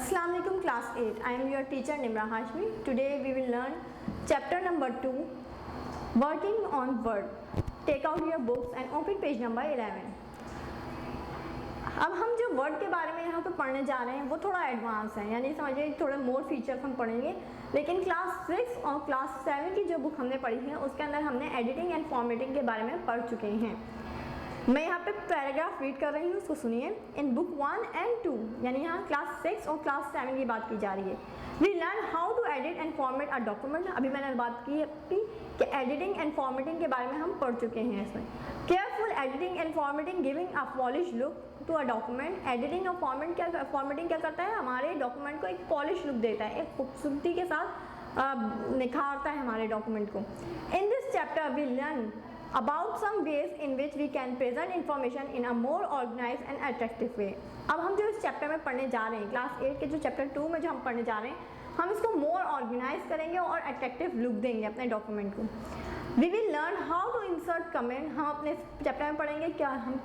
Assalamu alaikum class 8. I am your teacher Nimra Hashmi. Today we will learn chapter number 2, working on word. Take out your books and open page number 11. अब हम जो word के बारे में यहाँ पे पढ़ने जा रहे हैं वो थोड़ा एडवांस है, यानी समझिए थोड़े मोर फीचर्स हम पढ़ेंगे। लेकिन क्लास 6 और क्लास 7 की जो बुक हमने पढ़ी है उसके अंदर हमने एडिटिंग एंड फॉर्मेटिंग के बारे में पढ़ चुके हैं। मैं यहाँ पे पैराग्राफ रीड कर रही हूँ, उसको सुनिए। इन बुक 1 and 2, यानी यहाँ क्लास 6 और क्लास 7 की बात की जा रही है। We learn how to edit and format a document. अभी मैंने बात की कि एडिटिंग एंड फॉर्मेटिंग के बारे में हम पढ़ चुके हैं। इसमें careful editing and formatting giving a polish look to a document. Editing और फॉर्मेटिंग क्या करता है, हमारे डॉक्यूमेंट को एक पॉलिश लुक देता है, एक खूबसूरती के साथ निखारता है हमारे डॉक्यूमेंट को। In this chapter we learn about some ways in which we can present information in a more organized and attractive way। अब हम जो इस चैप्टर में पढ़ने जा रहे हैं, क्लास 8 के जो चैप्टर 2 में जो हम पढ़ने जा रहे हैं, हम इसको मोर ऑर्गेनाइज करेंगे और अट्रैक्टिव लुक देंगे अपने डॉक्यूमेंट को। We will learn how to insert comment. हम अपने चैप्टर में पढ़ेंगे क्या हम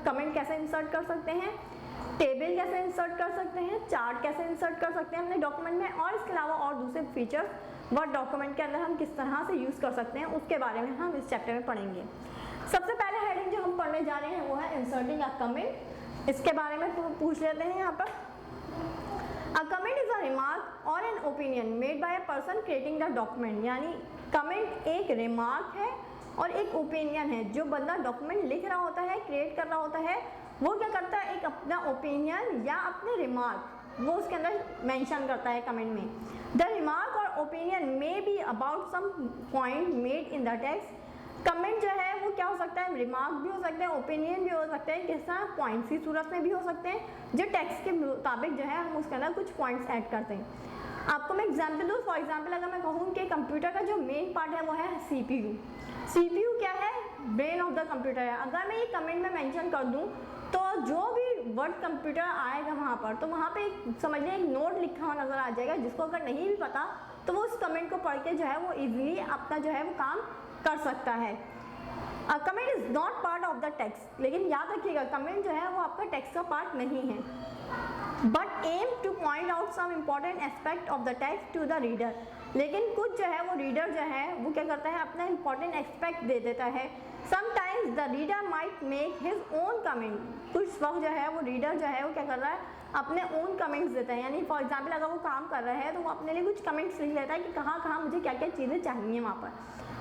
कमेंट कैसे इंसर्ट कर सकते हैं, टेबल कैसे इंसर्ट कर सकते हैं, चार्ट कैसे इंसर्ट कर सकते हैं अपने डॉक्यूमेंट में, और इसके अलावा और दूसरे फीचर्स वर्ड डॉक्यूमेंट के अंदर हम किस तरह से यूज़ कर सकते हैं उसके बारे में हम इस चैप्टर में पढ़ेंगे। सबसे पहले हेडिंग जो हम पढ़ने जा रहे हैं वो है इंसर्टिंग अ कमेंट। इसके बारे में पूछ लेते हैं यहाँ पर। A comment is a remark और an opinion made by a person creating the document. यानी कमेंट एक रिमार्क है और एक ओपिनियन है। जो बंदा डॉक्यूमेंट लिख रहा होता है, क्रिएट कर रहा होता है, वो क्या करता है, एक अपना ओपिनियन या अपने रिमार्क वो उसके अंदर मेंशन करता है कमेंट में। द रिमार्क और opinion may be about some point made in the text. Comment जो है वो क्या हो सकता है, रिमार्क भी हो सकते हैं, ओपिनियन भी हो सकते हैं, किस तरह पॉइंट्स की सूरत में भी हो सकते हैं, जो टेक्स्ट के मुताबिक जो है हम उसके अंदर कुछ पॉइंट्स ऐड करते हैं। आपको मैं एग्जाम्पल दूँ। फॉर एग्जाम्पल अगर मैं कहूँ कि कंप्यूटर का जो मेन पार्ट है वो है CPU। CPU क्या है, ब्रेन ऑफ द कंप्यूटर है। अगर मैं ये कमेंट में मेंशन कर दूँ तो जो भी वर्ड कंप्यूटर आएगा वहाँ पर, तो वहाँ पे समझ लें एक नोट लिखा हुआ नज़र आ जाएगा, जिसको अगर नहीं भी पता तो वो उस कमेंट को पढ़ के जो है वो इजीली अपना जो है वो काम कर सकता है। Comment is not part of the text. लेकिन याद रखिएगा कमेंट जो है वो आपका टेक्स्ट का पार्ट नहीं है, but aim to point out some important aspect of the text to the reader. लेकिन कुछ जो है वो रीडर जो है वो क्या करता है, अपना इंपॉर्टेंट एस्पेक्ट दे देता है। Sometimes the reader might make his own comment. कुछ वक्त जो है वो रीडर जो है वो क्या कर रहा है, अपने ओन कमेंट्स देता है। यानी फॉर एग्जाम्पल अगर वो काम कर रहा है तो वो अपने लिए कुछ कमेंट्स लिख लेता है कि कहाँ कहाँ मुझे क्या क्या चीज़ें चाहिए वहाँ पर।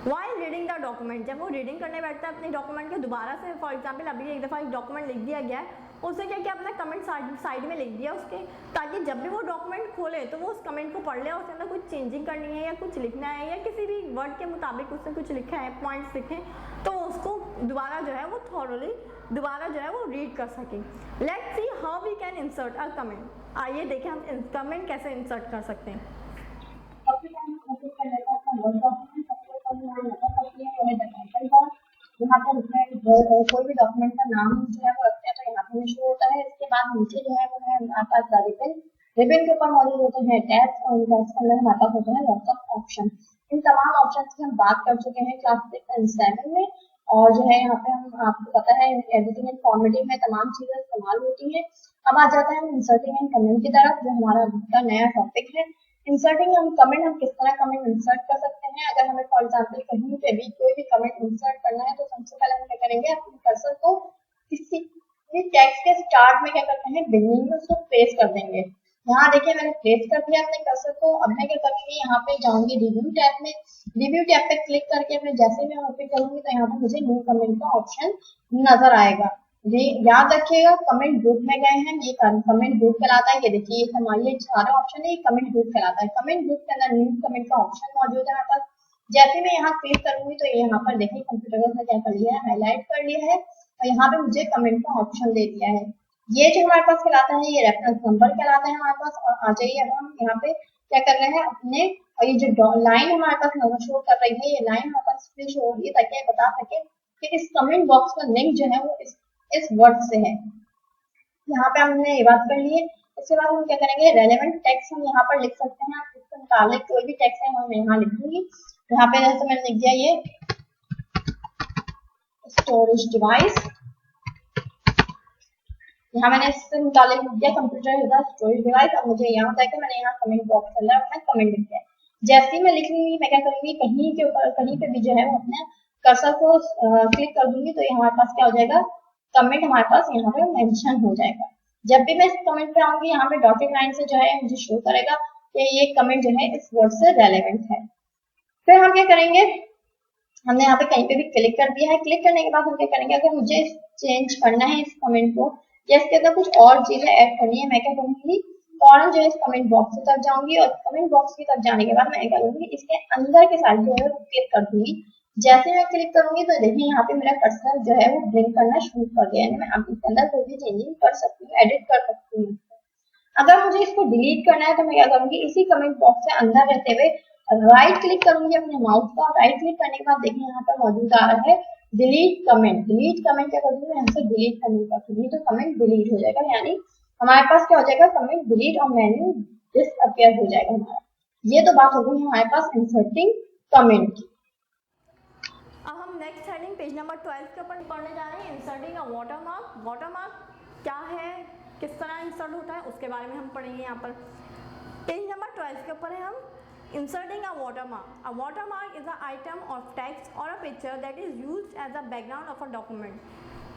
वाइल रीडिंग द डॉक्यूमेंट, जब वो रीडिंग करने बैठता है अपने डॉक्यूमेंट के दोबारा से, फॉर एग्जाम्पल अभी एक दफ़ा एक डॉक्यूमेंट लिख दिया गया है, उसने क्या किया, अपना कमेंट साइड में लिख दिया उसके, ताकि जब भी वो डॉक्यूमेंट खोले तो वो उस कमेंट को पढ़ ले और उसके अंदर कुछ चेंजिंग करनी है या कुछ लिखना है या किसी भी वर्ड के मुताबिक उसने कुछ लिखा है, पॉइंट्स लिखे, तो उसको दोबारा जो है वो थॉरली दोबारा जो है वो रीड कर सकें। Let's see how we can insert a comment. आइए देखें हम कमेंट कैसे इंसर्ट कर सकते हैं। यहाँ पर कोई भी डॉक्यूमेंट का नाम जो है वो रखते हैं तो यहाँ पर शो होता है। इसके बाद नीचे जो है वो है हमारे पास रिबन। रिबन के ऊपर मौजूद होते हैं टैब्स और टैब्स के अंदर हमारे पास होते हैं लॉट्स ऑफ ऑप्शन। इन तमाम ऑप्शन की हम बात कर चुके हैं क्लास 6 और 7 में। और जो है यहाँ पे हम आपको पता है एडिटिंग एंड फॉर्मेटिंग में तमाम चीजें इस्तेमाल होती है। अब आ जाता है हम इंसर्टिंग एंड कमेंट की तरफ, जो हमारा का नया टॉपिक है। इंसर्टिंग एंड कमेंट, हम किस तरह कमेंट इंसर्ट कर सकते हैं। अगर हमें फॉर एग्जांपल कहीं पे भी कोई भी कमेंट इंसर्ट करना है तो सबसे पहले हम क्या करेंगे, अपने कर्सर को किसी भी टेक्स्ट के स्टार्ट में क्या करते हैं, बिगिनिंग में उसको प्लेस कर देंगे। यहाँ देखिए मैंने प्लेस कर दिया अपने कर्सर को। अब मैं क्या करूंगी, यहाँ पे जाऊंगी रिव्यू टैब में। रिव्यू टैब पे क्लिक करके मैं जैसे मैं ओपन करूंगी तो यहाँ पर मुझे न्यू कमेंट का ऑप्शन नजर आएगा। ये याद रखिएगा, कमेंट ग्रुप में गए हैं, ये कमेंट ग्रुप कहलाता है। ये देखिए ये हमारे सारे ऑप्शन है, ये कमेंट ग्रुप कहलाता है। कमेंट ग्रुप के अंदर न्यू कमेंट का ऑप्शन मौजूद है यहाँ पर। जैसे मैं यहाँ क्लिक करूंगी तो ये यहाँ पर देखिए कंप्यूटर में क्या कर लिया है, हाईलाइट कर लिया है और यहाँ पे मुझे कमेंट का ऑप्शन दे दिया है। ये जो हमारे पास कहलाता है ये रेफरेंस नंबर कहलाता है हमारे पास। और आ जाइए अब हम यहाँ पे क्या कर रहे हैं अपने, और ये जो लाइन हमारे पास नंबर शो कर रही है, ये लाइन हमारे पास फिर शो हो रही है ताकि बता सके कि इस कमेंट बॉक्स का लिंक जो है वो इस वर्ड से है। यहाँ पे हमने ये बात कर ली है। इसके बाद हम क्या करेंगे, रेलेवेंट टेक्स्ट हम यहाँ पर लिख सकते हैं। इसके मुताबिक कोई भी टेक्स्ट है मैं यहाँ लिखूंगी। यहाँ पे जैसे मैंने लिख दिया ये स्टोरेज डिवाइस, यहाँ मैंने इससे मुतालिक लिख दिया computer is a storage device. अब मुझे यहाँ जाकर मैंने यहाँ कमेंट बॉक्स के अंदर मैं कमेंट लिख दिया। जैसे ही मैं लिख लूंगी मैं क्या करूंगी, कहीं के ऊपर कहीं पे भी जो है वो अपने कर्सर को क्लिक कर दूंगी तो हमारे पास क्या हो जाएगा, कमेंट हमारे पास यहाँ पे मेंशन हो जाएगा। जब भी मैं इस कमेंट पे आऊंगी यहाँ पे डॉटेड लाइन से जो है मुझे शो करेगा कि ये कमेंट जो है इस वर्ड से रेलेवेंट है। फिर हम क्या करेंगे, हमने यहाँ पे कहीं पे भी क्लिक कर दिया है। क्लिक करने के बाद हम क्या करेंगे, अगर मुझे चेंज करना है इस कमेंट को या इसके अंदर कुछ और चीजें ऐड करनी है, मैं क्या करूंगी, फौरन जो है इस कमेंट बॉक्स की तरफ जाऊंगी और कमेंट बॉक्स की तरफ जाने के बाद मैं क्या करूंगी, इसके अंदर के साइड जो है वो क्लिक कर दूंगी। जैसे मैं क्लिक करूंगी तो देखिए यहाँ पे मेरा कर्सर जो है वो ब्लिंक करना शुरू कर दिया है। मैं अब इसके अंदर कोई भी चेंजिंग कर सकती हूँ, एडिट कर सकती हूँ। अगर मुझे इसको डिलीट करना है तो मैं क्या करूंगी, इसी कमेंट बॉक्स से अंदर रहते हुए राइट क्लिक करूंगी अपने माउस का। राइट क्लिक करने के बाद देखिए यहाँ पर मौजूद आ रहा है डिलीट कमेंट। डिलीट कमेंट क्या करूंगी, मैं यहाँ से डिलीट करने का करूंगी तो कमेंट डिलीट हो जाएगा, यानी हमारे पास क्या हो जाएगा, कमेंट डिलीट और मेन्यू डिसअपियर हो जाएगा हमारा। ये तो बात हो गई हमारे पास इंसर्टिंग कमेंट की। अब हम नेक्स्ट हेडिंग पेज नंबर 12 के ऊपर पढ़ने जा रहे हैं, इंसर्टिंग अ वाटरमार्क। वाटरमार्क क्या है, किस तरह इंसर्ट होता है, उसके बारे में हम पढ़ेंगे। यहाँ पर पेज नंबर 12 के ऊपर है हम inserting a watermark. A watermark is an item of text or a picture that is used as a background of a document.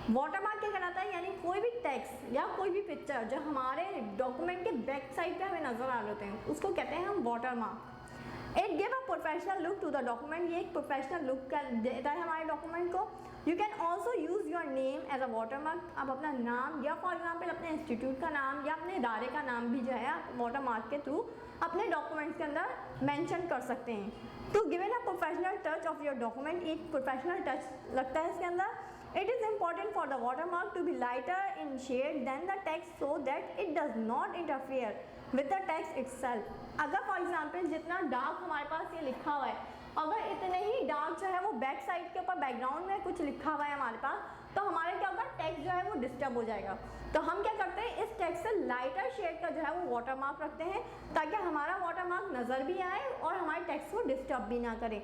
Watermark क्या कहलाता है, यानी कोई भी टेक्स्ट या कोई भी पिक्चर जो हमारे डॉक्यूमेंट के बैक साइड पे हमें नजर आ रहे होते हैं उसको कहते हैं हम watermark. It give a professional look to the document. ये एक प्रोफेशनल लुक देता है हमारे डॉक्यूमेंट को। You can also use your name as a watermark. आप अपना नाम या फॉर एग्जाम्पल अपने इंस्टीट्यूट का नाम या अपने इदारे का नाम भी जो है आप वाटरमार्क के थ्रू अपने डॉक्यूमेंट्स के अंदर मेंशन कर सकते हैं। To given a professional touch of your document, एक प्रोफेशनल टच लगता है इसके अंदर। It is important for the watermark to be lighter in shade than the text so that it does not interfere with the text itself. अगर for example जितना dark हमारे पास ये लिखा हुआ है, अगर इतने ही डार्क जो है वो बैक साइड के ऊपर बैकग्राउंड में कुछ लिखा हुआ है हमारे पास, तो हमारे क्या होगा, टेक्स्ट जो है वो डिस्टर्ब हो जाएगा। तो हम क्या करते हैं, इस टेक्स्ट से लाइटर शेड का जो है वो वाटरमार्क रखते हैं ताकि हमारा वाटरमार्क नज़र भी आए और हमारे टेक्स्ट को डिस्टर्ब भी ना करे।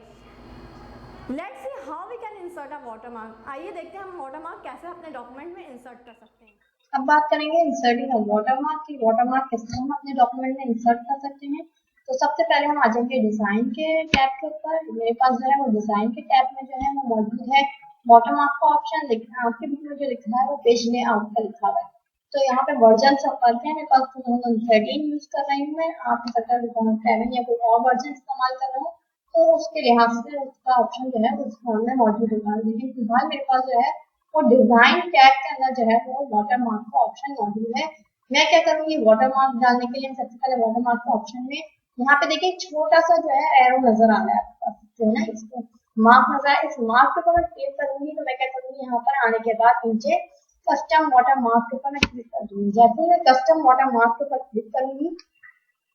Let's see how we can insert a watermark. आइए देखते हैं हम वाटरमार्क कैसे अपने डॉक्यूमेंट में इंसर्ट कर सकते हैं। अब बात करेंगे इंसर्टिंग अ वाटरमार्क की। वाटरमार्क किस तरह हम अपने डॉक्यूमेंट में इंसर्ट कर सकते हैं। तो सबसे पहले हम आ जाएंगे डिजाइन के टैब के ऊपर। मेरे पास जो है वो डिजाइन के टैब में जो है वो मौजूद है वाटरमार्क का ऑप्शन। आपके बुक में जो लिखा है वो पेज लेआउट का लिखा हुआ है। तो यहाँ पे वर्जन सब पढ़ते हैं। मेरे पास 2013 यूज कर रही हूँ मैं, आप हो सकता है 2007 या कोई और वर्जन इस्तेमाल कर रहे हो तो उसके लिहाज से उसका ऑप्शन जो है उस फॉर्म में मौजूद होगा। लेकिन फिलहाल मेरे पास जो है वो डिजाइन टैब के अंदर जो है वो वाटरमार्क का ऑप्शन मौजूद है। मैं क्या करूंगी, वाटरमार्क डालने के लिए सबसे पहले वाटरमार्क के ऑप्शन में यहाँ पे देखिए छोटा सा जो है एरो नजर आ रहा है आपके पास, जो है ना इसको मार्क नजर आए। इस मार्क के ऊपर मैं क्लिक करूंगी तो मैं क्या करूंगी, यहाँ पर आने के बाद नीचे कस्टम वाटरमार्क के ऊपर मैं क्लिक कर दूंगी। जैसे मैं कस्टम वाटरमार्क के ऊपर क्लिक करूंगी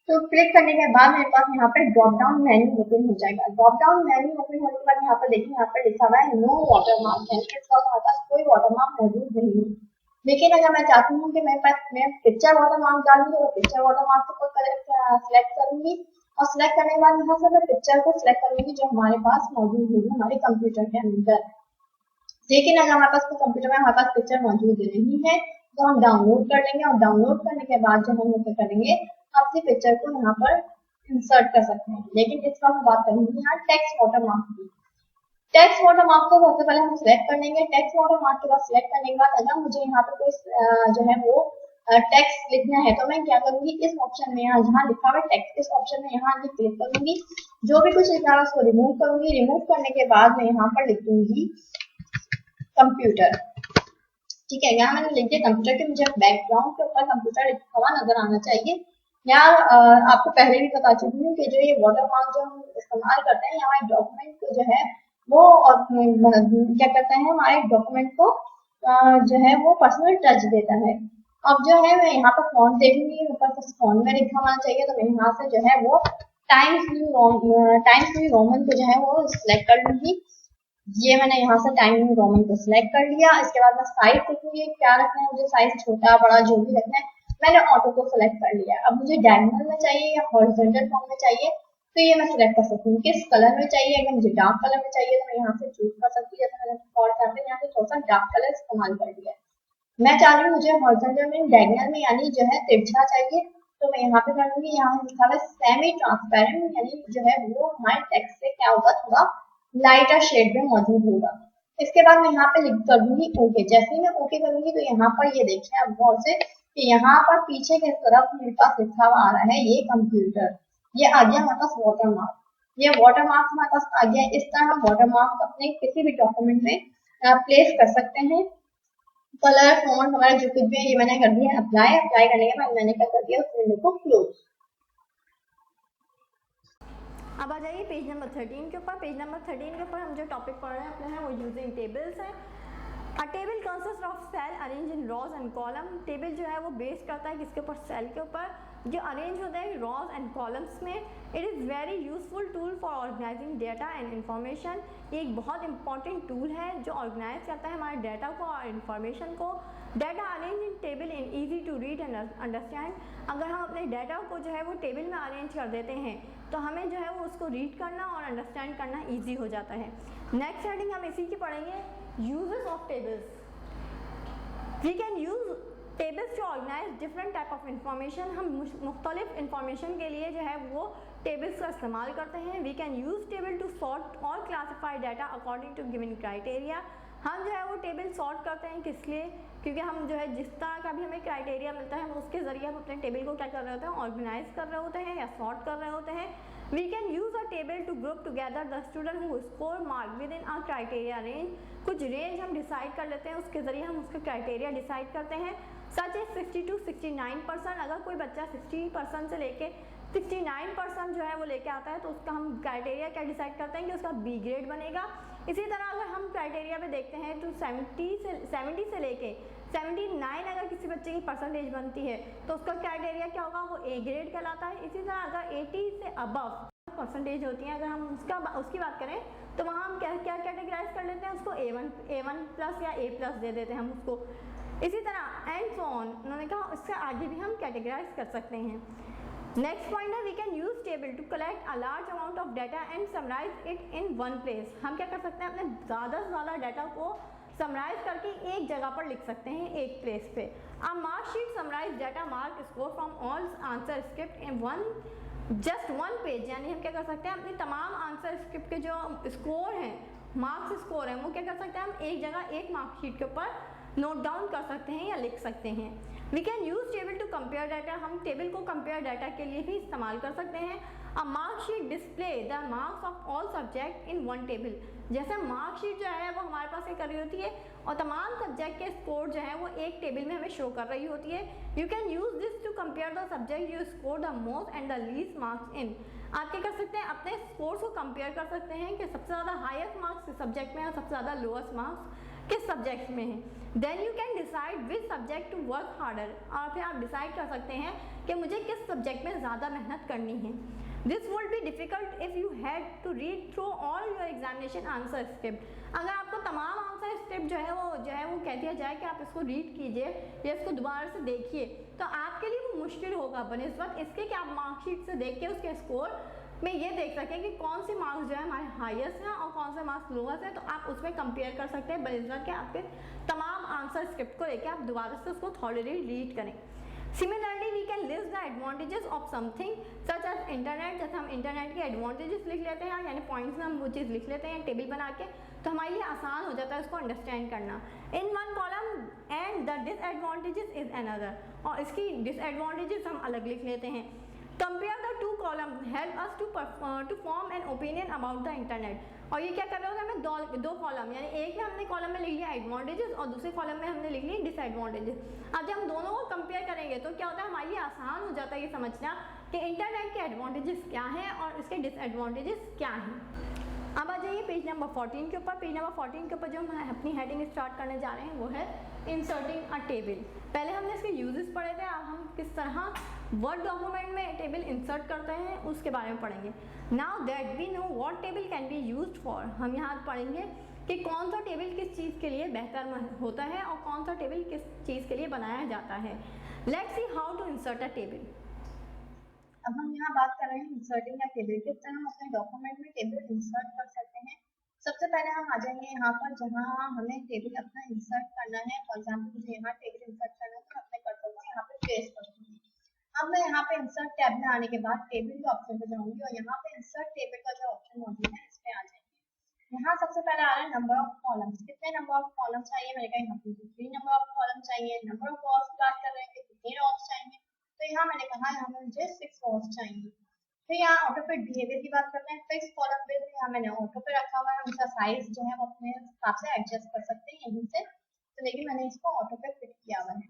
तो क्लिक करने के बाद मेरे पास यहाँ पे ड्रॉप डाउन मेन्यू ओपन हो जाएगा। ड्रॉप डाउन मेन्यू ओपन होने के बाद यहाँ पर देखिए, यहाँ पर लिखा हुआ है नो वाटरमार्क, यानी कि हमारे पास कोई वाटरमार्क मौजूद नहीं है। लेकिन अगर मैं चाहती हूँ कि मेरे पास मैं पिक्चर वाटरमार्क डालूंगी तो पिक्चर वाटरमार्क को सिलेक्ट करूंगी और सिलेक्ट करने के बाद यहाँ से मैं पिक्चर को सिलेक्ट करूंगी जो हमारे पास मौजूद होगी हमारे कंप्यूटर के अंदर। लेकिन अगर हमारे पास कंप्यूटर में हमारे पास पिक्चर मौजूद नहीं है तो हम डाउनलोड कर लेंगे और डाउनलोड करने के बाद जो हम क्या करेंगे, अपनी पिक्चर को यहाँ पर इंसर्ट कर सकते हैं। लेकिन इस बार हम बात करेंगे यहाँ टेक्स्ट वाटरमार्क की। टेक्स्ट वाटरमार्क को सबसे पहले हम सिलेक्ट कर लेंगे। टेक्स्ट वाटरमार्क के बाद सिलेक्ट करने के बाद अगर मुझे यहाँ पर कोई जो है वो टेक्स्ट लिखना है तो मैं क्या करूंगी, इस ऑप्शन में यहाँ जहाँ लिखा हुआ है टेक्स्ट, इस ऑप्शन में यहाँ आके क्लिक करूंगी। जो भी कुछ लिखा है उसको रिमूव करूंगी। रिमूव करने के बाद मैं यहाँ पर लिख दूंगी कंप्यूटर। ठीक है, यहाँ मैंने लिख दिया कंप्यूटर के, मुझे बैकग्राउंड के ऊपर कंप्यूटर लिखा हुआ नजर आना चाहिए। यहाँ आपको पहले भी बता चुकी हूँ कि जो ये वाटरमार्क जो हम इस्तेमाल करते हैं हमारे डॉक्यूमेंट को जो है वो क्या करता है, हमारे डॉक्यूमेंट को जो है वो पर्सनल टच देता है। अब जो है मैं यहाँ पर फॉन्ट देखूंगी, ऊपर फॉन्ट में लिखा होना चाहिए तो मैं यहाँ से जो है वो टाइम्स न्यू रोमन को जो है वो सिलेक्ट कर लूंगी। ये मैंने यहाँ से टाइम न्यू रोमन को सिलेक्ट कर लिया। इसके बाद मैं साइज देखूंगी क्या रखना है, मुझे साइज छोटा बड़ा जो भी रखना है मैंने ऑटो को सिलेक्ट कर लिया। अब मुझे डायगोनल में चाहिए या हॉरिजॉन्टल फॉर्म में चाहिए तो ये मैं सिलेक्ट कर सकती हूँ। किस कलर में चाहिए, अगर मुझे डार्क कलर में चाहिए तो मैं यहाँ से चूज कर सकती हूँ। जैसे मैंने फॉन्ट यहाँ से थोड़ा सा डार्क कलर इस्तेमाल कर लिया। मैं चाह रही हूँ मुझे हॉरिजॉन्टल में डायगोनल में यानी जो है तिरछा चाहिए, तो मैं यहाँ पे करूंगी, यहाँ लिखा हुआ सेमी ट्रांसपेरेंट यानी जो है वो हमारे टेक्स्ट से क्या होगा, थोड़ा लाइटर शेड में मौजूद होगा। इसके बाद मैं यहाँ पे लिख कर दूंगी ओके। जैसे ही मैं ओके करूंगी तो यहाँ पर ये देखिए आप गौर से कि यहाँ पर पीछे की तरफ मेरे पास लिखा हुआ आ रहा है ये कंप्यूटर, ये आ गया हमारे पास वाटर मार्क। ये वाटर मार्क हमारे पास आ गया। इस तरह हम वाटर मार्क अपने किसी भी डॉक्यूमेंट में प्लेस कर सकते हैं। कलर फॉन्ट हमारा जो कुछ भी है ये मैंने कर दिया अप्लाई। अप्लाई करने के बाद मैंने क्या कर दिया, उस विंडो को क्लोज। अब आ जाइए पेज नंबर 13 के ऊपर। पेज नंबर 13 के ऊपर हम जो टॉपिक पढ़ रहे हैं अपने हैं वो यूजिंग टेबल्स है। A table consist of cell arrange in rows and column. Table जो है वो बेस करता है किसके ऊपर, सेल के ऊपर, जो अरेंज होता है रॉज एंड कॉलम्स में। It is very useful tool for organising data and information. ये एक बहुत इंपॉर्टेंट टूल है जो ऑर्गेनाइज करता है हमारे डाटा को और इन्फॉर्मेशन को। Data arrange in table in easy to read and understand. अगर हम अपने डाटा को जो है वो टेबल में अरेंज कर देते हैं तो हमें जो है वो उसको रीड करना और अंडरस्टैंड करना ईजी हो जाता है। नेक्स्ट हेडिंग हम इसी की पढ़ेंगे, uses of tables. We can use tables to organize different type of information। हम मुख्तलिफ इंफॉर्मेशन के लिए जो है वो टेबल्स का इस्तेमाल करते हैं। We can use table to sort or classify data according to given criteria। हम जो है वो टेबल सॉर्ट करते हैं किस लिए, क्योंकि हम जो है जिस तरह का भी हमें क्राइटेरिया मिलता है हम उसके ज़रिए हम अपने टेबल को क्या कर रहे होते हैं, ऑर्गेनाइज कर रहे होते हैं या सॉर्ट कर रहे होते हैं। We can use a table to group together the student who score mark within a criteria range। कुछ रेंज हम डिसाइड कर लेते हैं, उसके ज़रिए हम उसके क्राइटेरिया डिसाइड करते हैं। सच है 60 to 69%। अगर कोई बच्चा 60% से लेके 69% जो है वो लेके आता है तो उसका हम क्राइटेरिया क्या डिसाइड करते हैं कि उसका बी ग्रेड बनेगा। इसी तरह अगर हम क्राइटेरिया पे देखते हैं तो 70 से लेके 79 अगर किसी बच्चे की परसेंटेज बनती है तो उसका क्राइटेरिया क्या होगा, वो ए ग्रेड कहलाता है। इसी तरह अगर 80 से अबव परसेंटेज होती है, अगर हम उसकी बात करें तो वहाँ हम क्या कैटेगराइज कर लेते हैं उसको A1 प्लस या A+ दे देते हैं हम उसको। इसी तरह एंड सो ऑन, उन्होंने कहा इससे आगे भी हम कैटेगराइज कर सकते हैं। नेक्स्ट पॉइंट है we can use table to collect a large amount of data and summarise it in one place. हम क्या कर सकते हैं, अपने ज़्यादा से ज़्यादा डाटा को समराइज करके एक जगह पर लिख सकते हैं, एक प्लेस पे। A marksheet summarise data mark score from all answer script in just one page. यानी हम क्या कर सकते हैं, अपनी तमाम आंसर स्क्रिप्ट के जो स्कोर हैं, मार्क्स स्कोर हैं, वो क्या कर सकते हैं, हम एक जगह एक मार्कशीट के ऊपर नोट डाउन कर सकते हैं या लिख सकते हैं। We can use table to compare data. हम टेबल को कंपेयर डाटा के लिए भी इस्तेमाल कर सकते हैं। A marksheet display the marks of all subject in one table. जैसे मार्कशीट जो है वो हमारे पास क्या कर रही होती है और तमाम सब्जेक्ट के स्कोर जो है वो एक टेबल में हमें शो कर रही होती है। You can use this to compare the subject you score the most and the least marks in. आप क्या कर सकते हैं, अपने स्कोर्स को कंपेयर कर सकते हैं कि सबसे ज़्यादा हाईएस्ट मार्क्स किस सब्जेक्ट में है और सबसे ज़्यादा लोएस्ट मार्क्स किस सब्जेक्ट में है। Then you can decide which subject to work harder. और फिर आप डिसाइड कर सकते हैं कि मुझे किस सब्जेक्ट में ज़्यादा मेहनत करनी है। This would be difficult if you had to read through all your examination answer script. अगर आपको तमाम आंसर स्क्रिप्ट जो है वो कह दिया जाए कि आप इसको रीड कीजिए या इसको दोबारा से देखिए, तो आपके लिए वो मुश्किल होगा बनिस्बत इसके कि आप मार्कशीट से देख के उसके स्कोर में ये देख सकें कि कौन से मार्क्स जो है हमारे हाईएस्ट हैं और कौन से मार्क्स लोएस्ट हैं। तो आप उसमें कंपेयर कर सकते हैं बनिस्बत के आपके तमाम आंसर स्क्रिप्ट को लेकर आप दोबारा से उसको थॉरली रीड करें। Similarly we can list the advantages of something such as internet. जैसे हम इंटरनेट के एडवांटेजेस लिख लेते हैं यानी पॉइंट्स में हम वो चीज़ लिख लेते हैं टेबल बना के, तो हमारे लिए आसान हो जाता है उसको अंडरस्टैंड करना। In one column and the disadvantages is another, और इसकी डिसएडवांटेजेस हम अलग लिख लेते हैं। Compare the two column help us to form an opinion about the internet. और ये क्या कर रहे होते हैं, हमें दो कॉलम यानी एक में हमने कॉलम में लिख लिया एडवांटेजेस और दूसरे कॉलम में हमने लिख लिया डिसएडवांटेजेस। अब जब हम दोनों को कंपेयर करेंगे तो क्या होता है, हमारे लिए आसान हो जाता है ये समझना कि इंटरनेट के एडवांटेजेस क्या हैं और इसके डिसएडवांटेजेस क्या हैं। अब आ जाइए पेज नंबर 14 के ऊपर। पेज नंबर 14 के ऊपर जो हम अपनी हेडिंग स्टार्ट करने जा रहे हैं वो है इंसर्टिंग अ टेबल। पहले हमने इसके यूजेस पढ़े थे, अब हम किस तरह वर्ड डॉक्यूमेंट में टेबल इंसर्ट करते हैं उसके बारे में पढ़ेंगे। Now that we know what table can be used for. हम यहाँ पढ़ेंगे कि कौन सा टेबल किस चीज़ के लिए बेहतर होता है और कौन सा टेबल किस चीज़ के लिए बनाया जाता है। Let's see how to insert a table. अब हम यहाँ बात कर रहे हैं इंसर्टिंग या टेबल, किस तरह हम अपने डॉक्यूमेंट में टेबल इंसर्ट कर सकते हैं। सबसे पहले हम आ जाएंगे यहाँ पर जहाँ हमें टेबल अपना इंसर्ट करना है। फॉर एग्जाम्पल मुझे यहाँ टेबल इंसर्ट करना है, तो अपने कर्सर को यहाँ पे प्लेस कर दूंगी। अब मैं यहाँ पे इंसर्ट टैब में आने के बाद टेबल के ऑप्शन पे जाऊंगी और यहाँ पे इंसर्ट टेबल का जो ऑप्शन मौजूद है इस पे आ जाएंगे। यहाँ सबसे पहले आ रहा है नंबर ऑफ कॉलम्स, कितने नंबर ऑफ कॉलम चाहिए, मैंने कहा यहाँ पे 3 नंबर ऑफ कॉलम चाहिए। नंबर ऑफ रॉस स्टार्ट कर रहे हैं, कितने रॉस चाहिए, तो यहाँ मैंने कहा यहाँ मुझे 6 रॉस चाहिए। फिर यहाँ ऑटो फिट बिहेवियर की बात करते हैं। फिक्स कॉलम बेस यहाँ मैंने ऑटो पे रखा हुआ है, उनका साइज जो है वो अपने हिसाब से एडजस्ट कर सकते हैं यहीं से, तो लेकिन मैंने इसको ऑटो पे फिट किया हुआ है।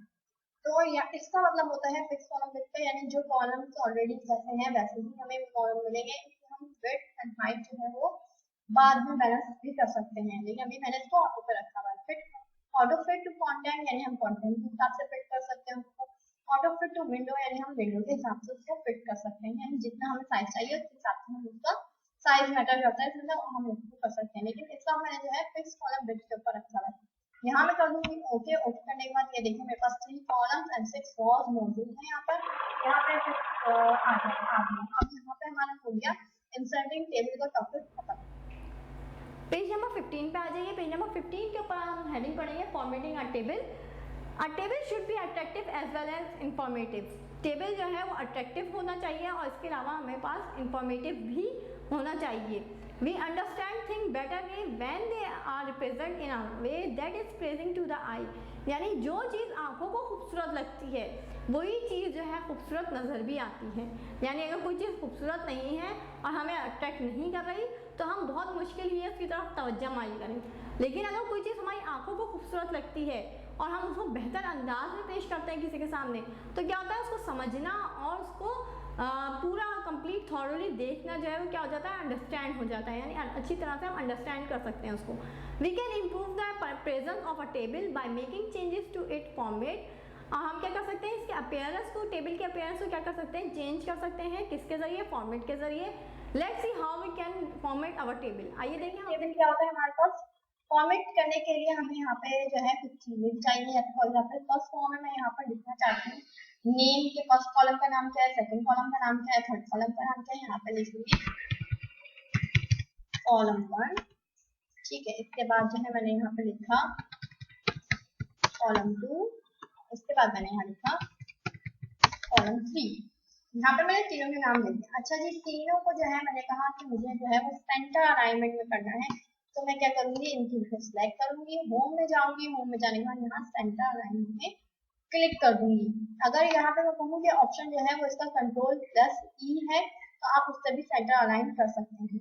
तो या इसका मतलब होता है फिक्स कॉलम बेस पे, यानी जो कॉलम्स ऑलरेडी जैसे हैं वैसे ही हमें कॉलम मिलेंगे। हम विड्थ एंड हाइट जो है वो बाद में बैलेंस भी कर सकते हैं, लेकिन अभी मैंने इसको ऑटो पे रखा हुआ है। Fit auto fit to content, यानी हम कंटेंट के हिसाब से फिट कर सकते हैं उसको। ऑटो फिट टू विंडो, यानी हम विंडो के हिसाब से उसको फिट कर सकते हैं, यानी जितना हमें साइज चाहिए उस हिसाब से हम उसका साइज मैटर करता है, इसलिए हम उसको कर सकते हैं। लेकिन इसका मैंने जो है फिक्स कॉलम बिट के ऊपर रखा हुआ है। यहाँ मैं कर दूंगी ओके। ओके करने के बाद ये देखिए मेरे पास 3 कॉलम्स एंड 6 रॉस मौजूद है यहाँ पर। यहाँ पे आ गया। अब यहाँ पे हमारा हो गया इंसर्टिंग टेबल का टॉपिक खत्म। पेज नंबर 15 पे आ जाइए। पेज नंबर 15 के ऊपर हम हेडिंग पढ़ेंगे formatting a table. A table should be attractive as well as informative. Table जो है वो अट्रैक्टिव होना चाहिए और इसके अलावा हमें पास इंफॉर्मेटिव भी होना चाहिए। We understand things better when they are represented in a way that is pleasing to the eye। यानी जो चीज़ आंखों को खूबसूरत लगती है वही चीज़ जो है खूबसूरत नज़र भी आती है। यानी अगर कोई चीज़ खूबसूरत नहीं है और हमें अट्रैक्ट नहीं कर रही तो हम बहुत मुश्किल ही उसकी तरफ तवज्जो मारी करें। लेकिन अगर कोई चीज़ हमारी आंखों को खूबसूरत लगती है और हम उसको बेहतर अंदाज में पेश करते हैं किसी के सामने, तो क्या होता है उसको समझना और उसको पूरा कंप्लीट थॉरली देखना जो है वो क्या हो जाता है, अंडरस्टैंड हो जाता है, यानी अच्छी तरह से हम अंडरस्टैंड कर सकते हैं उसको। We can improve the presence of a table by making changes to it format. हम क्या कर सकते हैं, इसके अपीयरेंस को, टेबल के अपीयरेंस को क्या कर सकते हैं, चेंज कर सकते हैं। किसके जरिए, फॉर्मेट के जरिए। Let's see how we can format our table. आइए देखें टेबल क्या होता है हमारे पास। फॉर्मेट करने के लिए हमें यहाँ पे जो है कुछ चीजें चाहिए। फॉर एग्जाम्पल फर्स्ट फॉर्म में मैं यहाँ पर लिखना चाहती हूँ नेम के फर्स्ट कॉलम का नाम क्या है, सेकंड कॉलम का नाम क्या है, थर्ड कॉलम का नाम क्या है। यहाँ पे लिखूंगी कॉलम 1, ठीक है। इसके बाद जो है मैंने यहाँ पे लिखा कॉलम 2, उसके बाद मैंने यहाँ लिखा कॉलम 3। यहाँ पे मैंने तीनों के नाम लिख दिए। अच्छा जी, तीनों को जो है मैंने कहा कि मुझे जो है वो सेंटर अलाइनमेंट में करना है, तो मैं क्या करूंगी, इन तीनों को सिलेक्ट करूंगी, होम में जाऊंगी, होम में जाने के बाद यहाँ सेंटर अलाइनमेंट में क्लिक कर दूंगी। अगर यहाँ पे मैं कहूँ कि ऑप्शन जो है वो इसका Ctrl+E है, तो आप उससे भी सेंटर अलाइन कर सकते हैं।